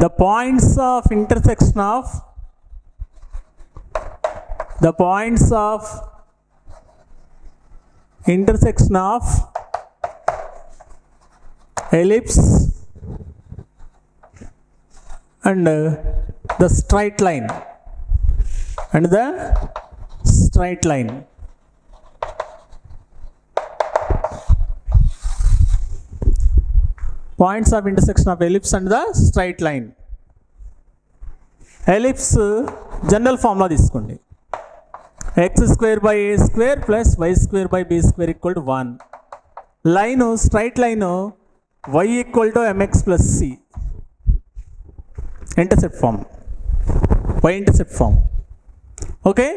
the points of intersection of ellipse and the straight line points of intersection of ellipse and the straight line. Ellipse general formula తీసుకోండి, x square by a square plus y square by b square equal to 1. Line straight line y equal to mx plus c, intercept form, y intercept form. Okay,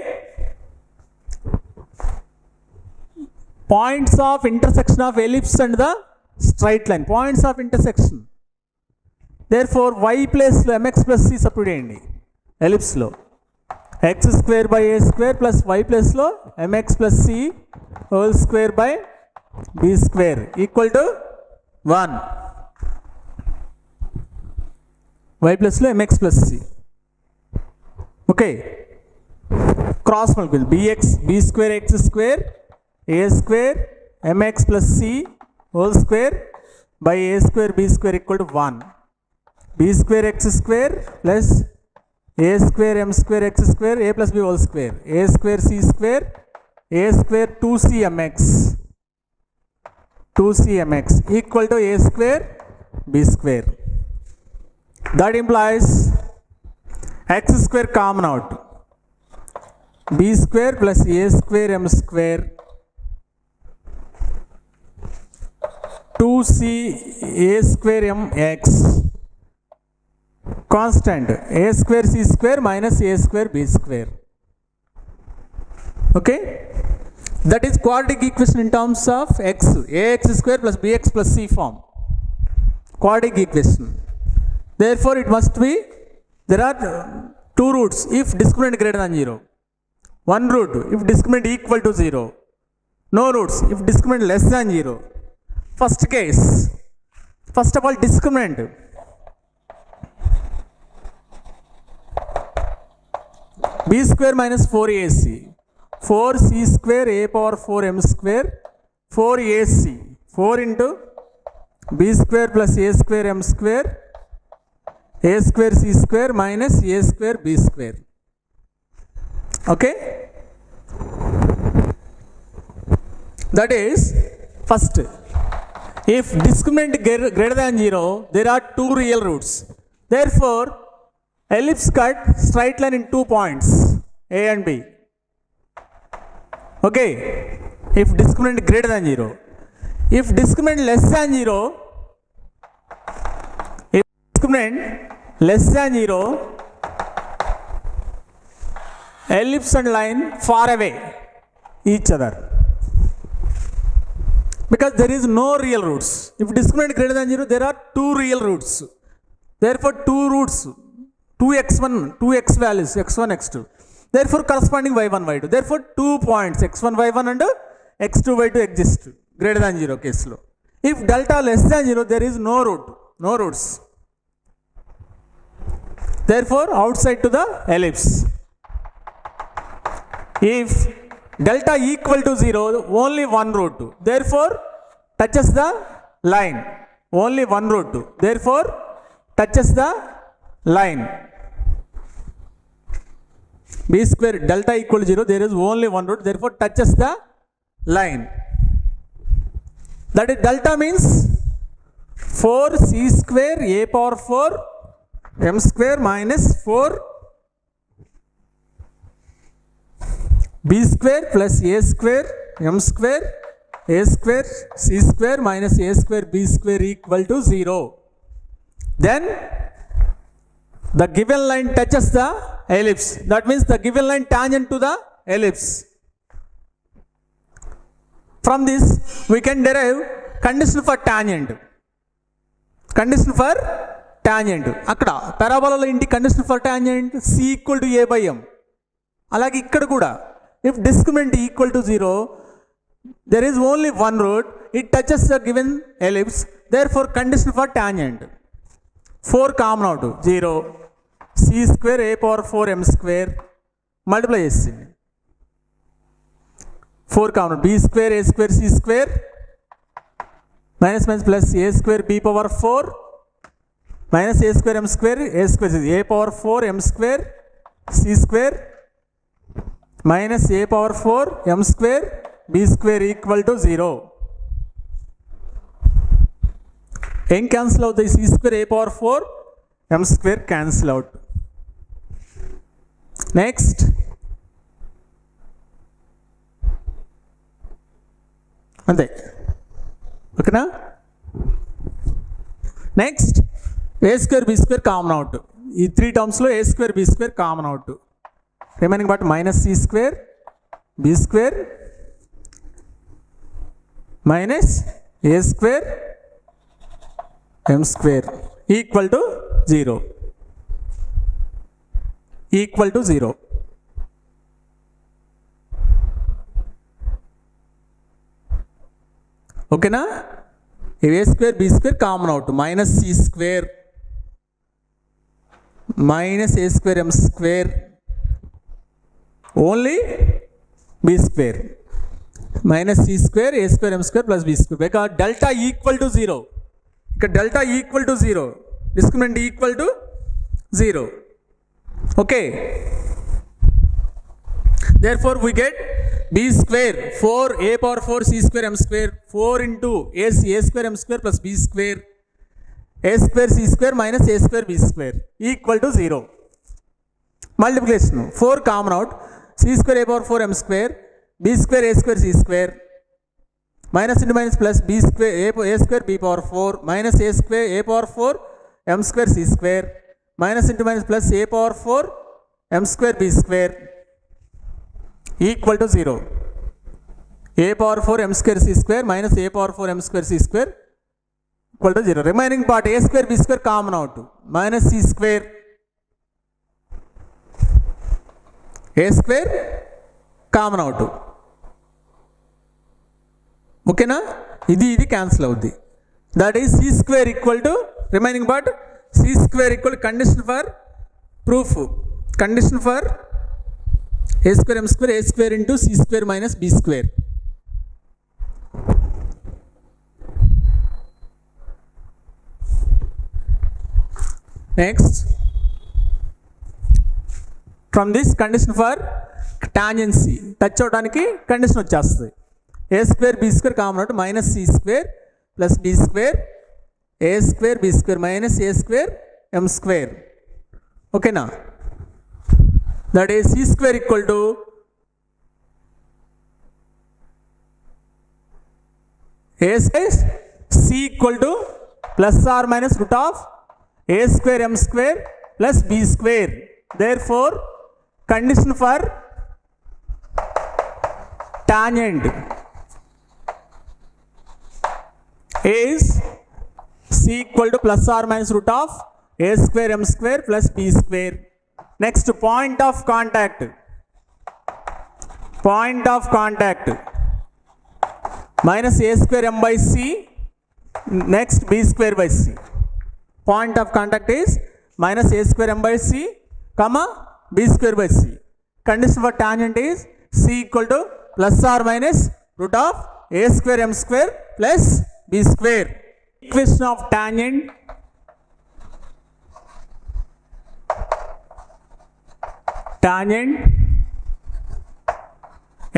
points of intersection of ellipse and the straight line, points of intersection. Therefore y place లో mx plus c substitute చేయండి ellipse లో, x square by a square plus y place లో mx plus c whole square by b square equal to 1. y place లో mx plus c. Okay, cross multiple bx b square x square a square mx plus c whole square by a square b square equal to 1. b square x square plus a square m square x square a plus b whole square a square c square a square 2cmx equal to a square b square. That implies x square common out, b square plus a square m square 2c a square m x constant a square c square minus a square b square. Okay, that is quadratic equation in terms of x, ax square plus bx plus c form, quadratic equation. Therefore it must be, there are two roots if discriminant greater than 0, one root if discriminant equal to 0, no roots if discriminant less than 0. First case, first of all discriminant, b square minus 4ac 4c square a power 4m square 4ac 4 into b square plus a square m square a square c square minus a square b square. Okay, that is first, if discriminant greater than 0, there are two real roots. Therefore ellipse cut straight line in 2 points a and b. Okay, if discriminant greater than 0. If discriminant less than 0, if discriminant less than 0, ellipse and line far away each other, because there is no real roots. If discriminant greater than 0, there are two real roots. Therefore two roots, 2x1 2x values x1 x2, therefore corresponding y1 y2. Therefore 2 points x1 y1 and x2 y2 exist greater than 0 case lo. If delta less than 0, there is no root, no roots. Therefore outside to the ellipse. If delta equal to 0, only one root, therefore touches the line, only one root, therefore touches the line. b square delta equal to 0, there is only one root, therefore touches the line. That is delta means 4c square a power 4 m square minus 4 b square plus a square m square a square c square minus a square b square equal to 0. Then the given line touches the ellipse. That means the given line tangent to the ellipse. From this we can derive condition for tangent. Condition for tangent. Akkada parabola lo inti condition for tangent c equal to a by m. Alage ikkada kuda if discriminant equal to 0, there is only one root, it touches the given ellipse, therefore condition for tangent. 4 common out 0, c square a power 4 m square multiply చేసింది 4 common b square A square c square minus minus plus a square b power 4 minus A square M square a power 4 m square c square minus a power 4 m square B square equal to 0. ఏం cancel అవుతాయి? C square a power 4 m square cancel out. Next అంతే, ఓకేనా? Next A square B square common out. ఈ 3 టర్మ్స్లో A square B square common out. Remaining but minus C square B square minus A square M square equal to 0. Equal to 0. ఓకేనా? A square B square common out. Minus C square minus A square M square only B square minus C square A square M square plus B square. Because delta equal to 0. ఇక్కడ delta equal to 0, discriminant equal to 0. Okay, therefore we get b square 4 a power 4 c square m square 4 into a square m square plus b square a square c square minus a square b square equal to 0. Multiplication 4 common out, c square a power 4 m square b square a square c square minus into minus plus b square a square b power 4 minus a square a power 4 m square c square minus into minus plus a power 4 m square b square equal to 0. a power 4 m square c square minus a power 4 m square c square equal to 0. Remaining part a square b square common out, minus c square a square common out. ఓకేనా? ఇది cancel అవుద్ది. That is c square equal to remaining part c square equal condition for proof. Condition for a square m square a square into c square minus b square. Next, from this condition for tangency touch అవడానికి condition వచ్చేస్తుంది. a square b square common out minus c square plus b square a square b square minus a square m square. ఓకేనా? That is c square equal to a square c equal to plus or minus root of a square m square plus b square. Therefore, condition for tangent is c equal to plus or minus root of a square m square plus b square. Next, point of contact. Point of contact minus a square m by c. Next, b square by c. Point of contact is minus a square m by c, comma b square by c. Condition for tangent is c equal to plus or minus root of a square m square plus b square. Equation of tangent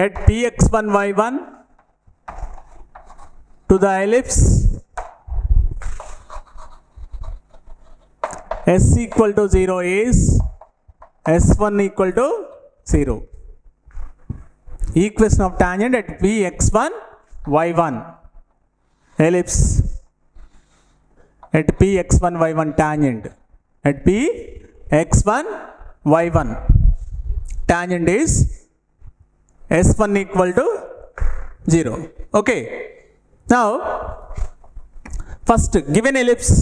at px1 y1 to the ellipse s equal to 0 is s1 equal to 0. Equation of tangent at px1 y1 ellipse at px1 y1 tangent at px1 y1 tangent is s1 equal to 0. Okay, now first given ellipse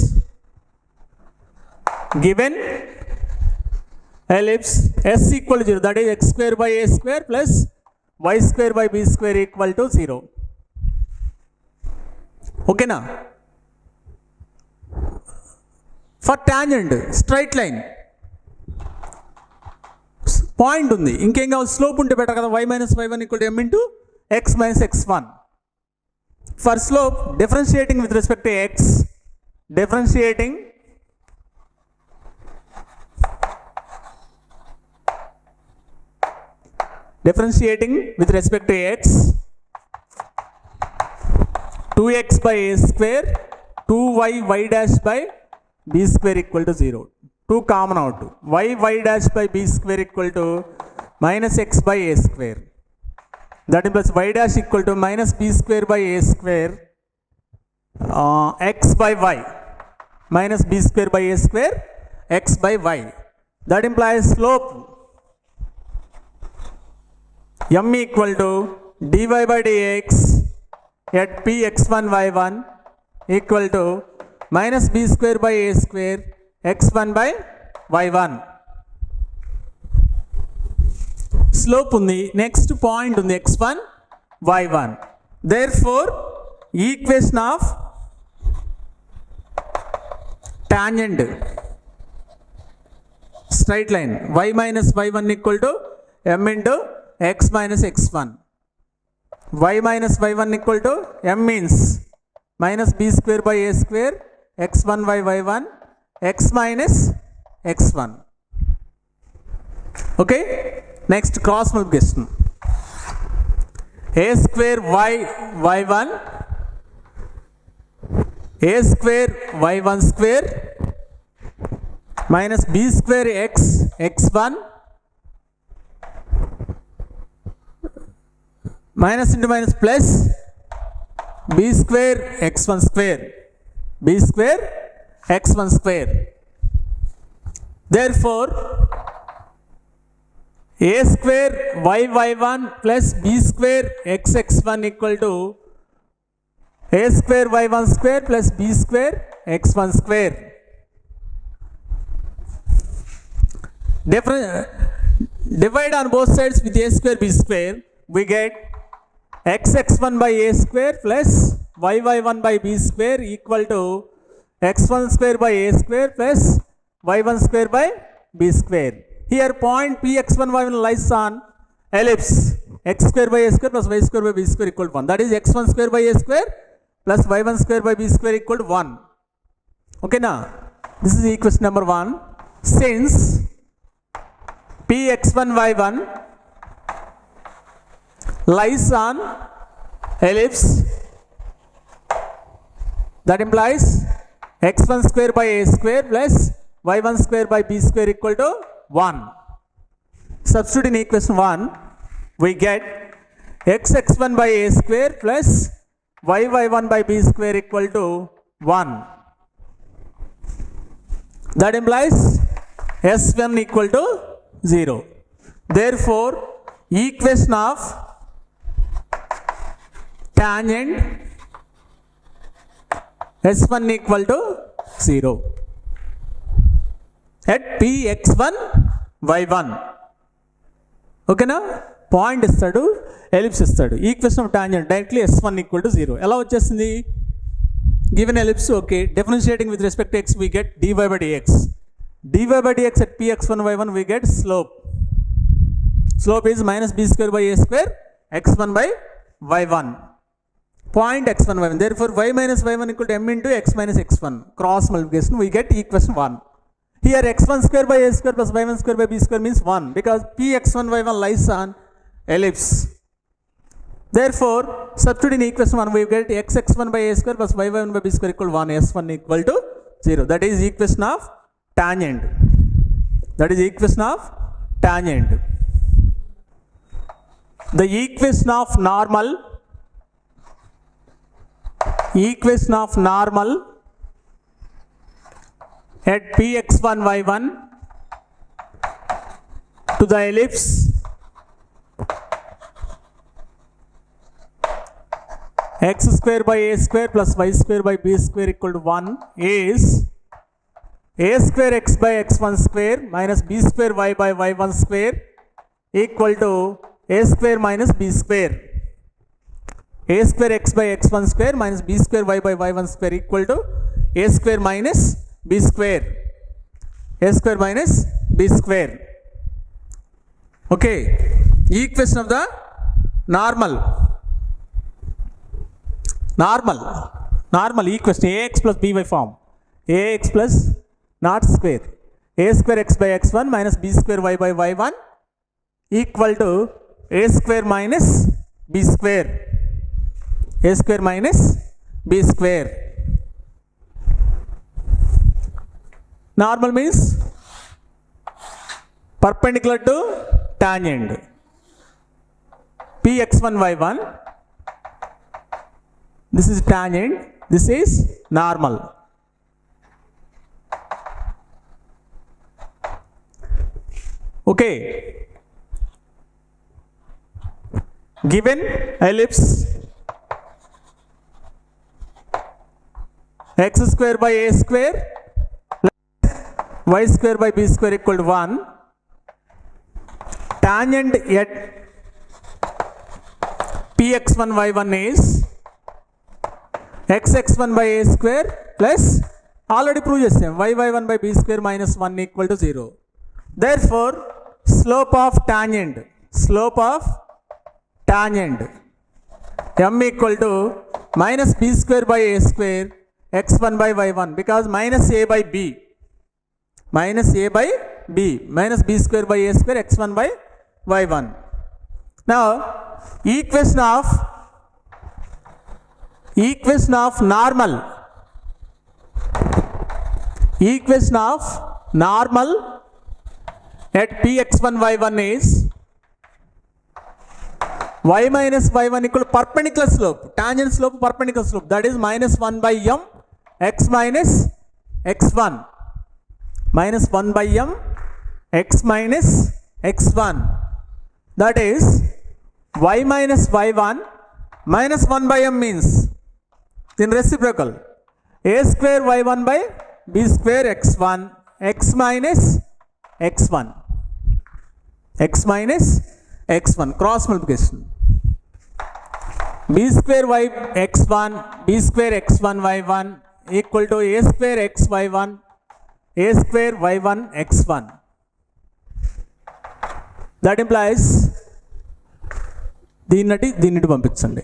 s equal to 0, that is x square by a square plus y square by b square equal to 0. Okay na? For tangent straight line point ఉంది, ఇంకేం కావాలి, slope ఉంటే better కదా. y minus y1 equal to m into x minus x1. For slope differentiating with respect to x, differentiating with respect to x, 2x by a square, 2y y dash by b square equal to 0. 2 common out. Y dash by b square equal to minus x by a square. That implies y dash equal to minus b square by a square, x by y. Minus b square by a square, x by y. That implies slope m equal to dy by dx at p x1 y1 equal to minus b square by a square x1 by y1. Slope ఉంది, next point ఉంది x1 y1. Therefore equation of tangent straight line y minus y1 equal to m into x minus x1. Y minus y1 equal to m means minus b square by a square x1 by y1 x minus x1. Okay, next cross multiplication. A square y y1 a square y1 square minus b square x x1 minus into minus plus b square x1 square, b square x1 square. Therefore a square y y1 plus b square x x1 equal to a square y1 square plus b square x1 square. Divide on both sides with a square b square, we get x x1 by a square plus y y1 by b square equal to x1 square by a square plus y1 square by b square. Here point p x1 y1 lies on ellipse x square by a square plus y square by b square equal to 1. That is x1 square by a square plus y1 square by b square equal to 1. Okay, now this is equation number 1. Since p x1 y1 lies on ellipse, that implies x1 square by a square plus y1 square by b square equal to 1. Substitute in equation 1, we get x x1 by a square plus y y1 by b square equal to 1. That implies s1 equal to 0. Therefore equation of tangent s1 equal to 0 at p x1 y1. Okay na, point ఇస్తాడు, ellipse ఇస్తాడు, equation of tangent directly s1 equal to 0. ఎలా వచ్చేసింది? Given ellipse, okay, differentiating with respect to x we get dy by dx. dy by dx at p x1 y1 we get slope. Slope is minus b square by a square x1 by y1. Point x1 y1. Therefore y minus y1 equal to m into x minus x1. Cross multiplication, we get equation 1. Here x1 square by a square plus y1 square by b square means 1 because p x1 y1 lies on ellipse. Therefore substitute in equation 1, we get x x1 by a square plus y y1 by b square equal to 1. s1 equal to 0. That is equation of tangent. That is equation of tangent. The equation of normal at p x1 y1 to the ellipse x square by a square plus y square by b square equal to 1 is a square x by x1 square minus b square y by y1 square equal to a square minus b square. A square x by x1 square minus b square y by y1 square equal to a square minus b square. A square minus b square. Okay. Equation of the normal equation ax plus by form. Ax plus naught square. A square x by x1 minus b square y by y1 equal to a square minus b square. A square minus b square. Normal means perpendicular to tangent. Px1 y1. This is tangent. This is normal. Okay. Given ellipse x square by a square y square by b square equal to 1. Tangent at px1 y1 is xx1 by a square plus already prove చేసాం y1 by b square minus 1 equal to 0. Therefore slope of tangent m equal to minus b square by a square x1 by y1 because minus a by b minus b square by a square x1 by y1. Now equation of normal at px1 y1 is y minus y1 equal to perpendicular slope, tangent slope perpendicular slope, that is minus 1 by m x minus x1, minus 1 by m x minus x1, that is y minus y1 minus 1 by m means in reciprocal a square y1 by b square x1 x minus x1 cross multiplication. b square y x1 b square x1 y1 equal to a square x y1 a square y1 x1. That implies దీన్ని పంపించండి,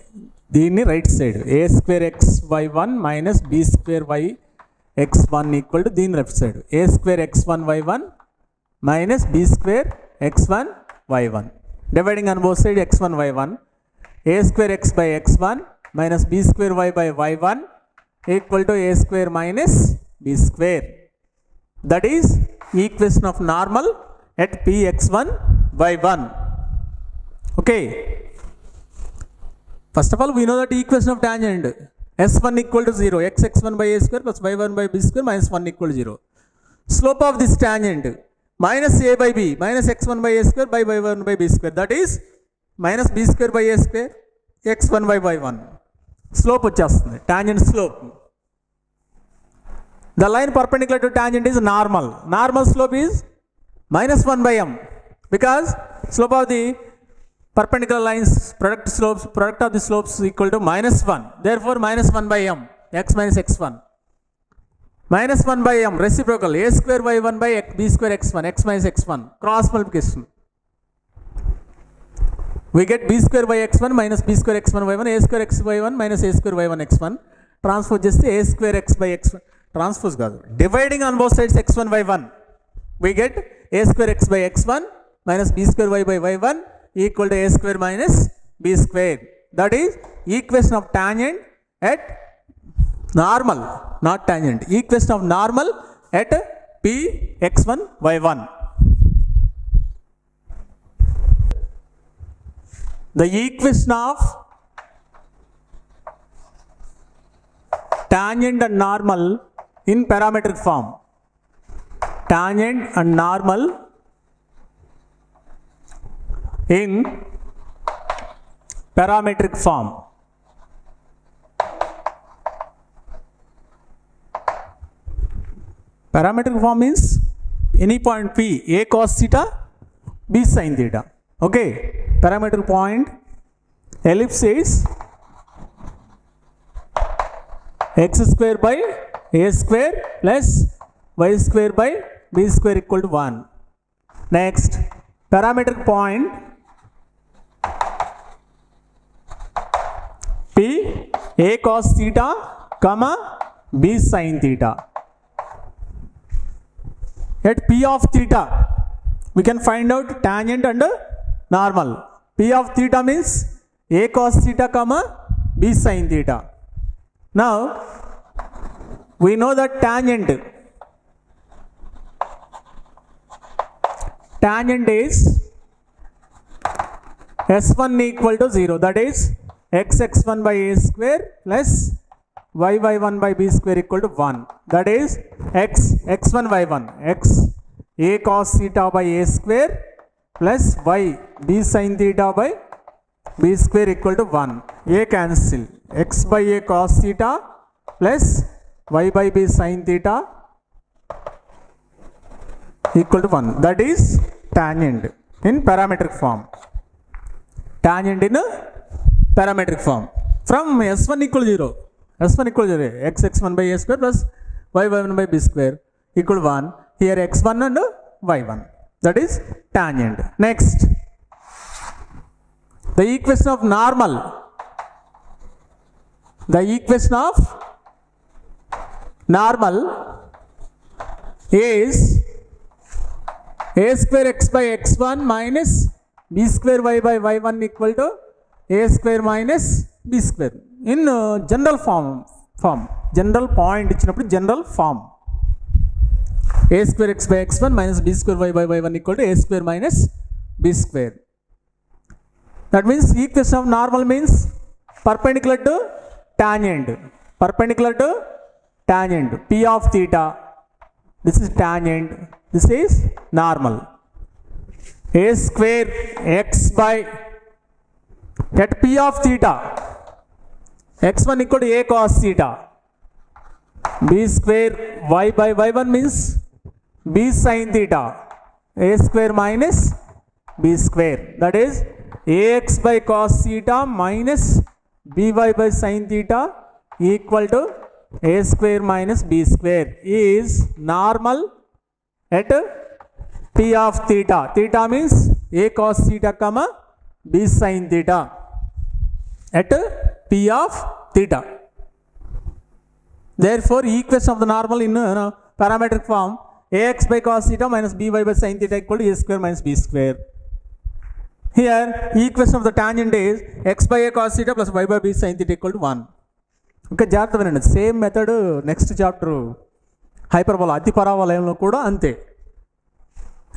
దీన్ని right side a square x y1 minus b square y x1 equal to దీన్ని left side a square x1 y1 minus b square x1 y1 dividing on both sides x1 y1 a square x by x1 minus b square y by y1 equal to a square minus b square. That is equation of normal at px1 y1. Okay. First of all, we know that equation of tangent s1 equal to 0, x1 by a square plus y1 by b square minus 1 equal to 0. Slope of this tangent minus a by b minus x1 by a square by y1 by b square, that is minus b square by a square x1 by y1. Slope వచ్చేస్తుంది, tangent slope. The line perpendicular to tangent is normal. Normal slope is minus 1 by m because slope of the perpendicular lines product of the slopes equal to minus 1. Therefore minus 1 by m x minus x1 minus 1 by m reciprocal a square y1 by b square x1 x minus x1 cross multiplication. We get b square by x1 minus b square x1 y1 a square x y1 minus a square y1 x1 transpose చేస్తే a square x by x1 transpose కాదు, dividing on both sides x1 y1 we get a square x by x1 minus b square y by y1 equal to a square minus b square. That is equation of tangent at normal, not tangent, equation of normal at p x1 y1. The equation of tangent and normal in parametric form, tangent and normal in parametric form. Parametric form means any point P, a cos theta, b sin theta. Okay, parametric point ellipse is x square by a square plus y square by b square equal to 1. Next, parametric point p a cos theta comma b sin theta. At p of theta we can find out tangent and normal. P of theta means a cos theta comma b sin theta. Now we know that tangent is s1 equal to 0, that is x1 by a square plus y1 by b square equal to 1, that is x1 y1 x a cos theta by a square plus y b sin theta by b square equal to 1. A cancel, x by a cos theta plus y by b sin theta equal to 1, that is tangent in parametric form. Tangent in parametric form from s1 equal to 0, s1 equal to 0, x1 by a square plus y1 by b square equal to 1. Here x1 and y1, that is tangent. Next, the equation of normal. The equation of normal is a square x by x1 minus b square y by y1 equal to a square minus b square. In general form, general point ఇచ్చినప్పుడు general form. A square x by x1 minus b square y by y1 equal to a square minus b square. That means equation of normal means perpendicular to tangent. Perpendicular to tangent. P of theta. This is tangent. This is normal. A square x by at P of theta. x1 equal to a cos theta. B square y by y1 means b sin theta. A square minus b square. That is ax by cos theta minus by by sin theta equal to a square minus b square is normal at P of theta. Theta means a cos theta comma b sin theta at P of theta. Therefore, equation of the normal in parametric form, ax by cos theta minus by by sin theta equal to a square minus b square. Here, equation of the tangent is x by a cos theta plus y by b sin theta equal to 1. Okay, జాగ్రత్త వినండి. Same method next chapter hyperbola అతి పరావలయంలో కూడా అంతే.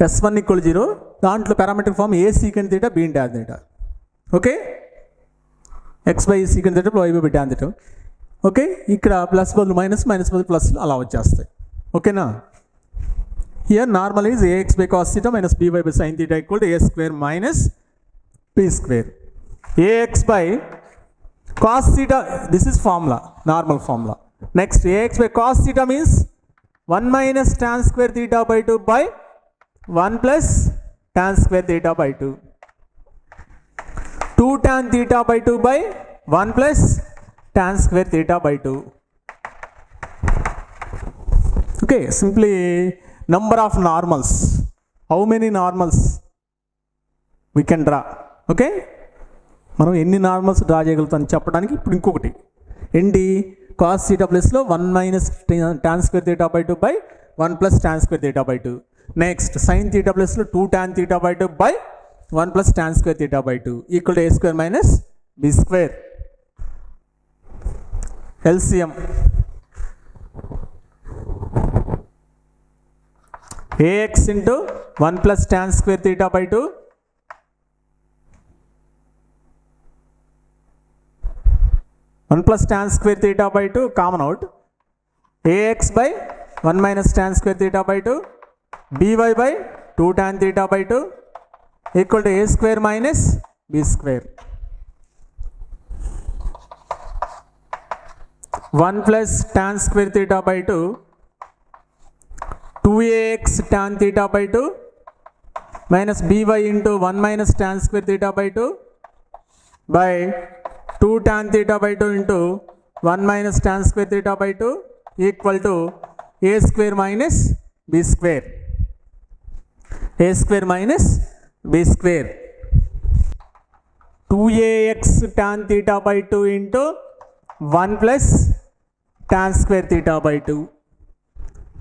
s1 ఈక్వల్ 0, దాంట్లో parametric form a secant theta b tan theta. Okay, x by secant theta plus y by tan theta. Okay, ఇక్కడ plus బదులు మైనస్, మైనస్ బదులు ప్లస్ అలా వచ్చేస్తాయి. ఓకేనా? Here normal is ax by cos theta minus by by sin theta equal to a square minus b square. Ax by cos theta, this is formula, normal formula. Next, ax by cos theta means 1 minus tan square theta by 2 by 1 plus tan square theta by 2. 2 tan theta by 2 by 1 plus tan square theta by 2. Okay, simply number of normals. How many normals we can draw? Okay, మనం ఎన్ని normals draw చేయగలుగుతాం చెప్పడానికి ఇప్పుడు ఇంకొకటి ఏంటి, cos theta ప్లస్లో 1 minus tan square theta by 2 by 1 plus tan square theta by 2. Next sine theta ప్లస్లో 2 tan theta by 2 by 1 plus tan square theta by 2 equal to A square minus B square. LCM a x into 1 plus tan square theta by 2 1 plus tan square theta by 2 common out, ax by 1 minus tan square theta by 2 by by 2 tan theta by 2 equal to a square minus b square. 1 plus tan square theta by 2 2ax tan theta by 2 minus by into 1 minus tan square theta by 2 by 2 tan theta by 2 into 1 minus tan square theta by 2 equal to a square minus b square. A square minus b square. 2ax tan theta by 2 into 1 plus tan square theta by 2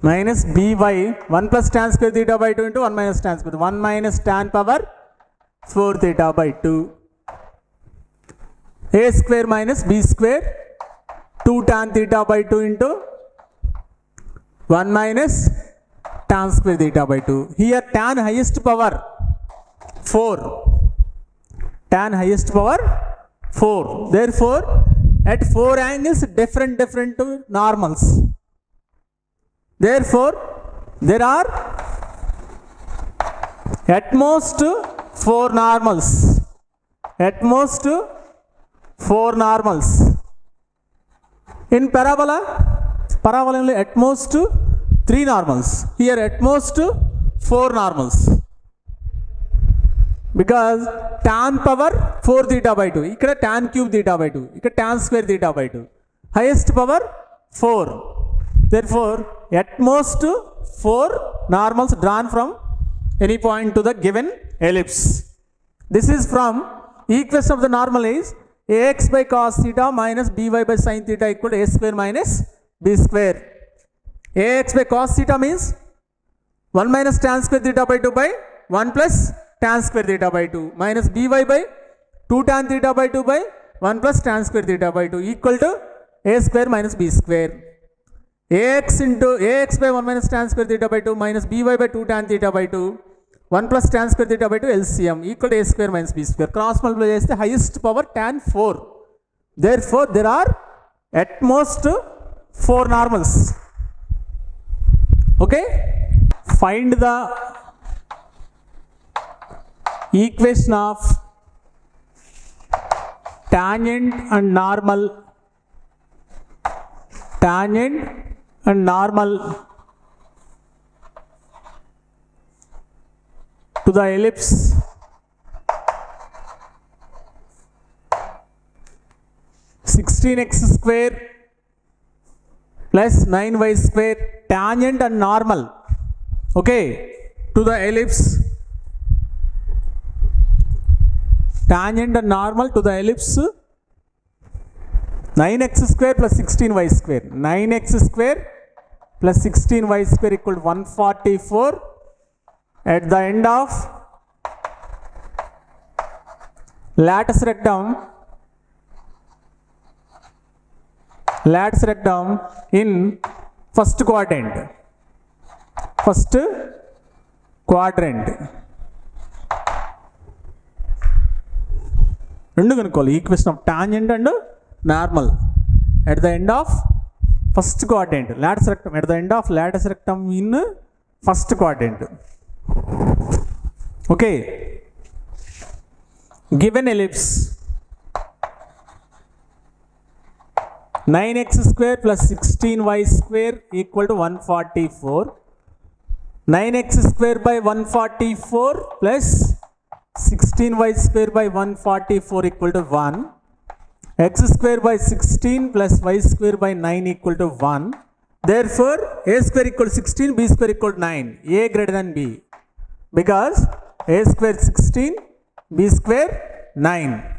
minus by 1 plus tan square theta by 2 into 1 minus tan square, 1 minus tan power 4 theta by 2. A square minus b square, 2 tan theta by 2 into 1 minus tan square theta by 2. Here tan highest power 4. Tan highest power 4. Therefore, at 4 angles different normals. Therefore, there are at most 4 normals. At most 4 normals. In parabola only at most 3 normals. Here at most 4 normals. Because tan power 4 theta by 2. Ikkada tan cube theta by 2. Ikkada tan square theta by 2. Highest power 4. Therefore, at most 4 normals drawn from any point to the given ellipse. This is from equation of the normal is ax by cos theta minus by sin theta equal to a square minus b square. Ax by cos theta means 1 minus tan square theta by 2 by 1 plus tan square theta by 2 minus by 2 tan theta by 2 by 1 plus tan square theta by 2 equal to a square minus b square. Ax into ax by 1 minus tan square theta by 2 minus by 2 tan theta by 2 1 plus tan square theta by 2 LCM equal to a square minus b square. Cross multiply cheste highest power tan 4. Therefore, there are at most 4 normals. Okay? Find the equation of tangent and normal to the ellipse (16x square plus 9y square) tangent and normal, okay, to the ellipse, tangent and normal to the ellipse 9x square plus 16y square. 9x square plus 16y square equal to 144 at the end of lattice rectum in first quadrant. రెండు కనుక్కోవాలి equation of tangent and normal at the end of first quadrant, lattice rectum, at the end of lattice rectum in first quadrant. Okay, given ellipse 9x square plus 16y square equal to 144. 9x square by 144 plus 16y square by 144 equal to 1. X square by 16 plus y square by 9 equal to 1. Therefore, a square equal to 16, b square equal to 9. A greater than b. Because a square 16, b square 9.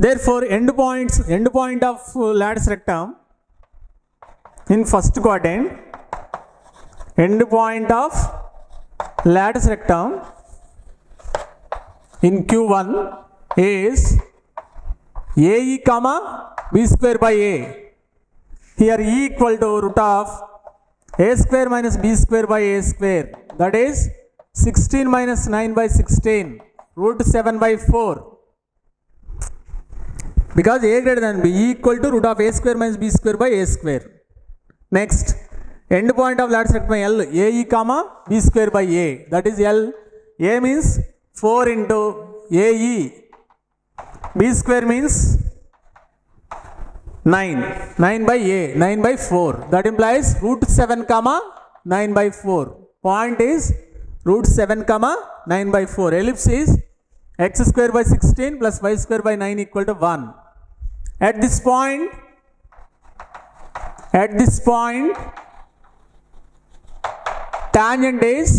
Therefore, end point of lattice rectum in first quadrant, end point of lattice rectum in Q1 is AE comma b square by a. Here E equal to root of a square minus b square by a square, that is 16 minus 9 by 16 root 7 by 4. Because a greater than b, E equal to root of a square minus b square by a square. Next, end point of lattice rectum L, AE comma b square by a, that is L. A means 4 into AE, b square means 9 by a, 9 by 4, that implies root 7 comma 9 by 4. Point is root 7 comma 9 by 4. Ellipse is x square by 16 plus y square by 9 equal to 1. At this point, At this point, tangent is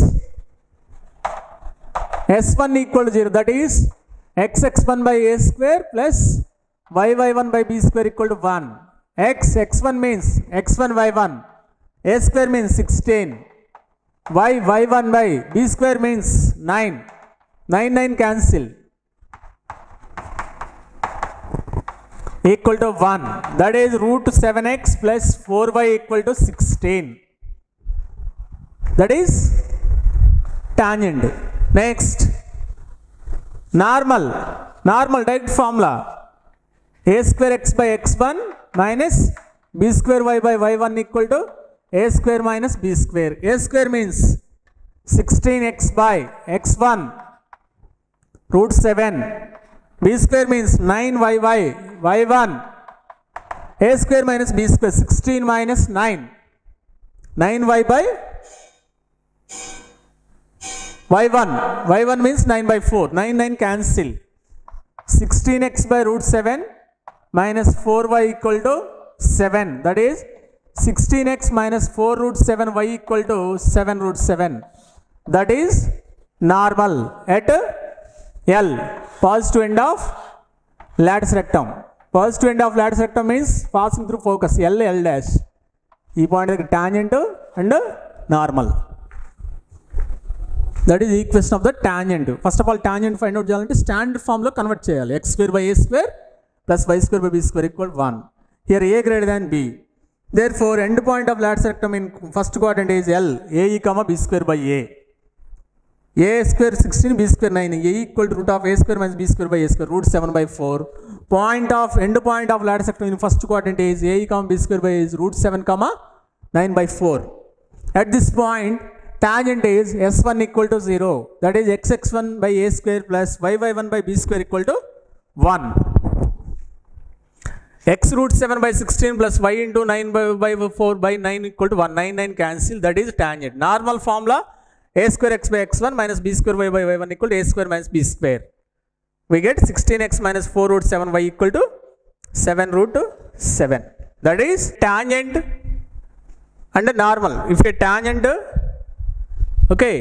S1 equal to 0. That is x1 by a square plus y1 by b square equal to 1. x1 means x1 y1. A square means 16. y1 by b square means 9. 9 cancel. Equal to 1. That is root 7x plus 4y equal to 16. That is tangent. Next, normal direct formula. A square x by x1 minus b square y by y1 equal to a square minus b square. A square means 16x by x1 root 7. B square means 9yy y1. A square minus b square 16 minus 9. 9y by y1. y1 means 9 by 4. 9 cancel. 16x by root 7 minus 4y equal to 7. That is 16x minus 4 root 7 y equal to 7 root 7. That is normal at L. Positive end of lattice rectum. Positive end of lattice rectum means passing through focus. L dash. ఈ point దగ్గర tangent and normal. That is the equation of the tangent. First of all, tangent find out చేయాలంటే standard form లో convert చేయాలి. x square by a square plus y square by b square equal 1. Here a greater than b. Therefore, end point of lattice rectum in first quadrant is L. A comma b square by a. A square 16, b square 9. A equal to root of a square minus b square by a square, root 7 by 4. End point of lattice rectum in first quadrant is a comma b square by a is root 7 comma 9 by 4. At this point, tangent is S1 equal to 0. That is x1 by a square plus y1 by b square equal to 1. X root 7 by 16 plus y into 9 by 4 by 9 equal to 1. 9 cancel. That is tangent. Normal formula a square x by x1 minus b square y by y1 equal to a square minus b square. We get 16x minus 4 root 7 y equal to 7 root 7. That is tangent and normal. If a tangent, okay,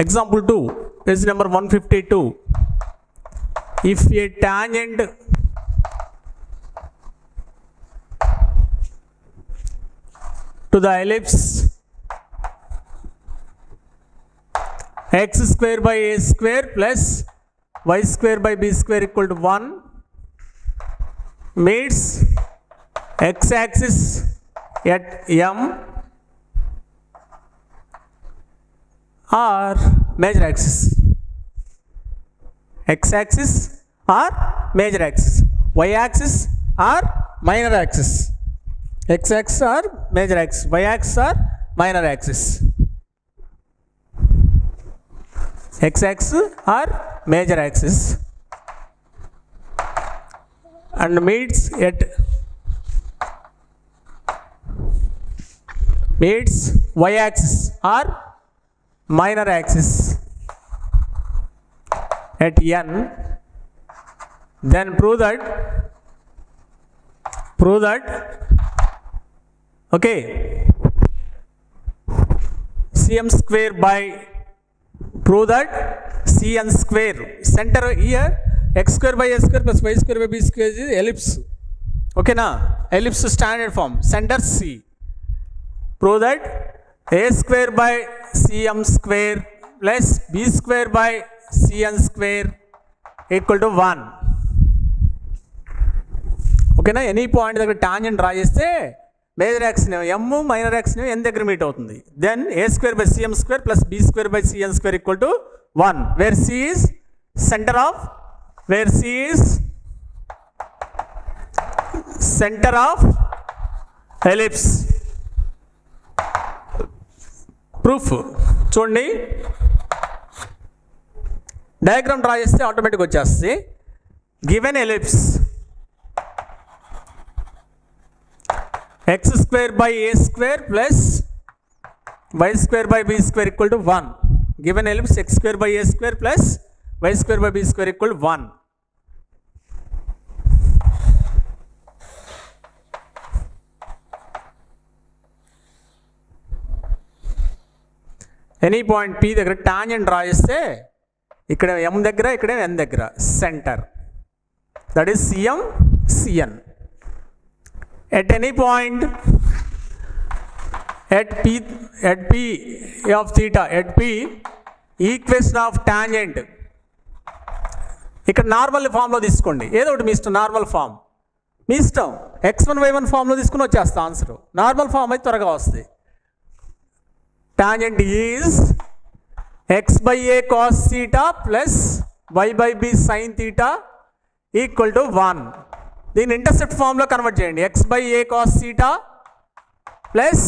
example 2, page number 152. If a tangent to the ellipse x square by a square plus y square by b square equal to 1 meets x axis at M or major axis. X axis or major axis. Y axis or minor axis. X axis or major axis. Y axis or minor axis. X axis or major axis and meets y axis or minor axis at N, then prove that okay, cm square by, prove that cn square, center here x square by a square plus y square by b square is ellipse. Okay na, ellipse standard form, center C. Prove that a square by cm square plus b square by cn square equal to 1. Okay na, any point దగ్గర tangent draw చేస్తే major axis m minor axis n దగ్గర meet అవుతుంది. Then a square by cm square plus b square by cn square equal to 1, where C is center of ellipse. Proof చూడండి, diagram draw చేస్తే automatic వచ్చేస్తుంది. Given ellipse x square by a square plus y square by b square equal to 1. Given ellipse x square by a square plus y square by b square equal to 1. Any point P దగ్గర tangent draw చేస్తే ఇక్కడ M దగ్గర ఇక్కడ N దగ్గర centre, that is CM CN. At any point at P of theta, at P, equation of tangent ఇక్కడ normal ఫామ్లో తీసుకోండి, ఏదో ఒకటి మీ ఇష్టం, నార్మల్ ఫామ్ మీ ఇష్టం. x1 y1 ఫామ్లో తీసుకుని వచ్చేస్తా ఆన్సర్. నార్మల్ ఫామ్ అయితే త్వరగా వస్తుంది. Tangent is x/a cos theta plus y/b sin theta equal to 1. దీన్ని ఇంటర్సెప్ట్ ఫామ్లో కన్వర్ట్ చేయండి. x/a cos theta plus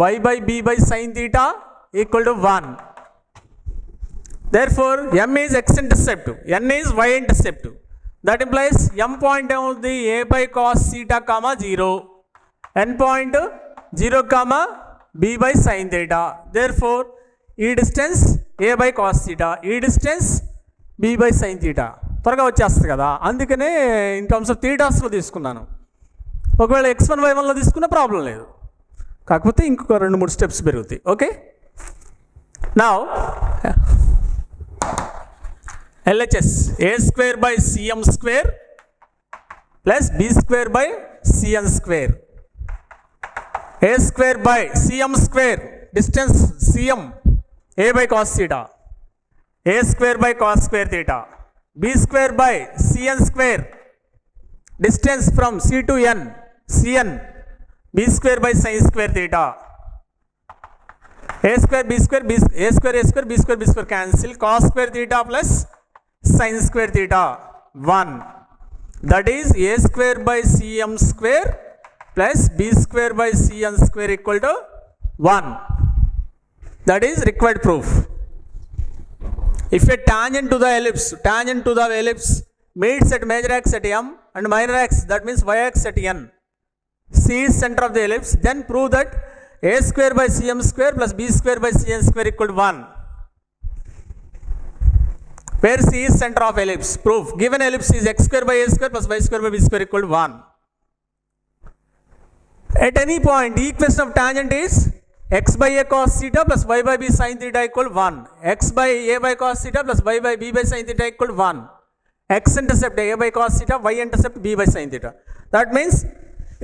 y/b sin theta equal to 1. Therefore, M is x-intercept, N is y-intercept. That implies M point ఏమవుతుంది, a by cos theta, 0. N point 0, b by sin theta. Therefore, ఈ distance a by cos theta, ఈ distance b by sin theta. త్వరగా వచ్చేస్తుంది కదా, అందుకనే in terms of థీటాస్లో తీసుకున్నాను. ఒకవేళ x1 y1లో తీసుకున్న ప్రాబ్లం లేదు, కాకపోతే ఇంకొక 2-3 స్టెప్స్ పెరుగుతాయి. Okay, now LHS a square by cm square plus b square by cn square. A square by cm square, distance cm, a by cos theta, a square by cos square theta. B square by cn square, distance from c to n, cn, b square by sin square theta. A square b square, a square a square, b square cancel, cos square theta plus sin square theta 1. That is a square by cm square plus b square by cn square equal to 1. That is required proof. If a tangent to the ellipse meets at major axis at M and minor axis, that means y axis at N, C is center of the ellipse, then prove that a square by cm square plus b square by cn square equal to 1. Where C is center of ellipse, proof. Given ellipse is x square by a square plus y square by b square equal to 1. At any point, the equation of tangent is x by a cos theta plus y by b sin theta equal to 1. X by a by cos theta plus y by b by sin theta equal to 1. X intercept a by cos theta, y intercept b by sin theta. That means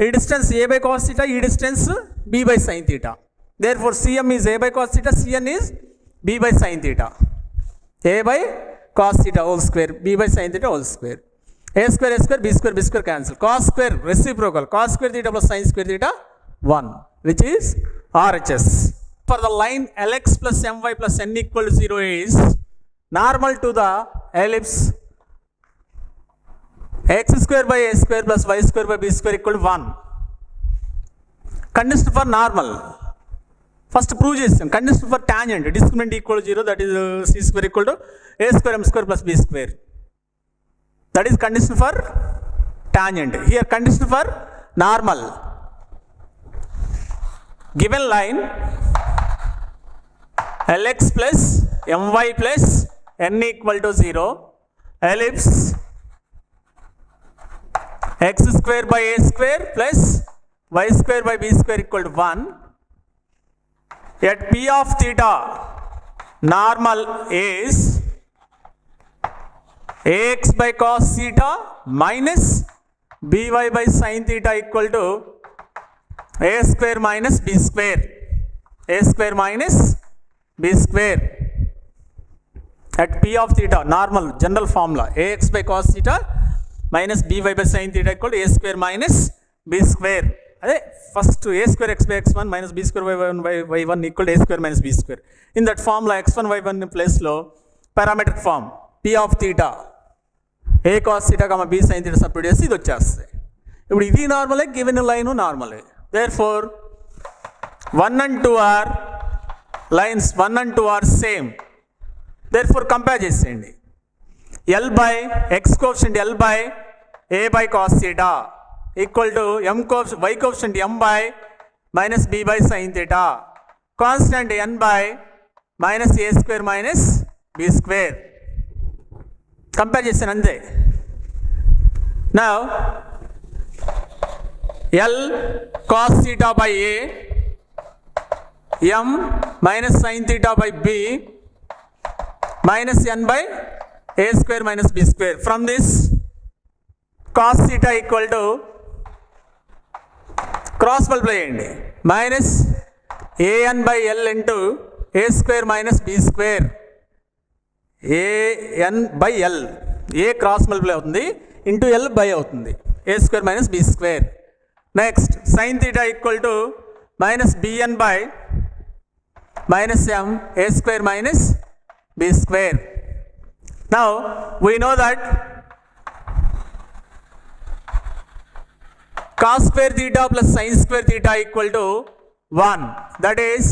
a distance a by cos theta, e distance b by sin theta. Therefore, CM is a by cos theta, CN is b by sin theta. A by cos theta whole square, b by sin theta whole square. A square, b square cancel. Cos square reciprocal, cos square theta plus sin square theta 1, which is RHS. For the line LX plus MY plus N equal to 0 is normal to the ellipse x square by a square plus y square by b square equal to 1. Condition for normal. First prove చేసాం. Condition for tangent, discriminant equal to 0, that is c square equal to a square m square plus b square. That is condition for tangent. Here condition for normal. Given line Lx plus my plus n equal to 0, ellipse x square by a square plus y square by b square equal to 1. At P of theta, normal is ax by cos theta minus by by sin theta equal to a square minus b square. A square minus b square. At P of theta, normal, general formula, ax by cos theta minus by by sin theta equal to a square minus b square. అదే first a square x by x1 minus b square y1 by y1 equal to a square minus b square. In that formula, x1 y1 ప్లేస్లో parametric form p of theta a cos theta b sin theta substitute చేసి ఇది వచ్చేస్తాయి. ఇప్పుడు ఇది నార్మలే, given line నార్మలే. Therefore 1 and 2 are lines, 1 and 2 are same. Therefore compare చేసేయండి. L by x coefficient L by a by cos theta equal to y coefficient m by minus b by sin theta, constant n by minus a square minus b square. Compare చేసాను అంతే. Now L cos theta by a m minus sin theta by b minus n by a square minus b square. From this, cos theta equal to cross multiply చేయండి minus an by l into a square minus b square. an by l, a cross multiply అవుతుంది into l by అవుతుంది, a square minus b square. Next, sin theta equal to minus bn by minus m a square minus b square. Now we know that cos square theta plus sin square theta equal to 1. That is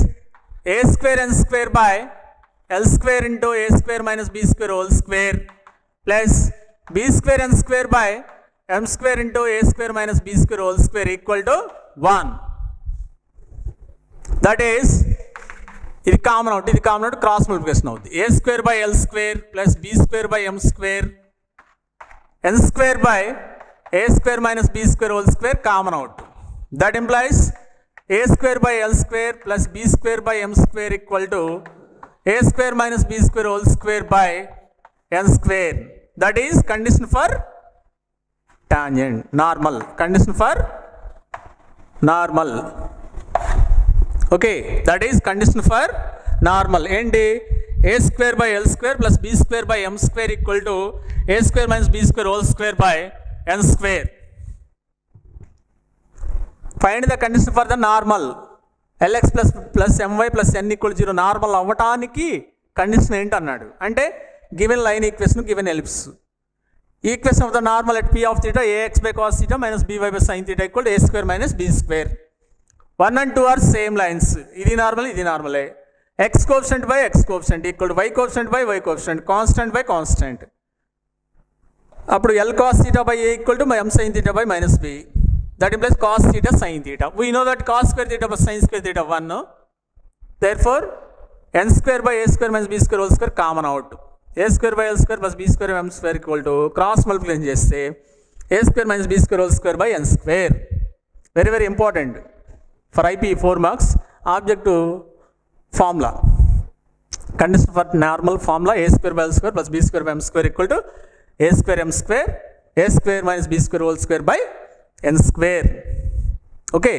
a square n square by l square into a square minus b square whole square plus b square n square by m square into a square minus b square whole square equal to 1. That is, ఇది common out, ఇది common out, cross multiplication అవుతుంది. A square by L square plus B square by M square N square by A square minus B square whole square common out. That implies A square by L square plus B square by M square equal to A square minus B square whole square by N square. That is condition for tangent, normal, condition for normal. Okay, that is condition for normal. ఏంటి? A square by L square plus B square by M square equal to A square minus B square whole square by N square. Find the condition for the normal. LX plus plus MY plus N equal 0 normal అవ్వటానికి condition ఏంటి అన్నాడు. అంటే given line equation, given ellipse. Equation of the normal at P of theta AX by cos theta minus BY by sine theta equal to A square minus B square. 1 and 2 are same lines. ఇది normal, ఇది నార్మలే. X coefficient by X coefficient equal to Y coefficient by Y coefficient, constant by constant. అప్పుడు L cos theta by A equal to M sin theta by minus B. That implies cos theta sin theta. We know that cos square theta plus sin square theta 1. Therefore N square by A square minus B square whole square common out. A square by L square plus B square M square equal to cross multiplication చేస్తే A square minus B square whole square by N square. Very very important for IP 4 marks. Objective formula, condition for normal formula, a square by l square plus b square by m square equal to a square m square, a square minus b square whole square by n square. Okay.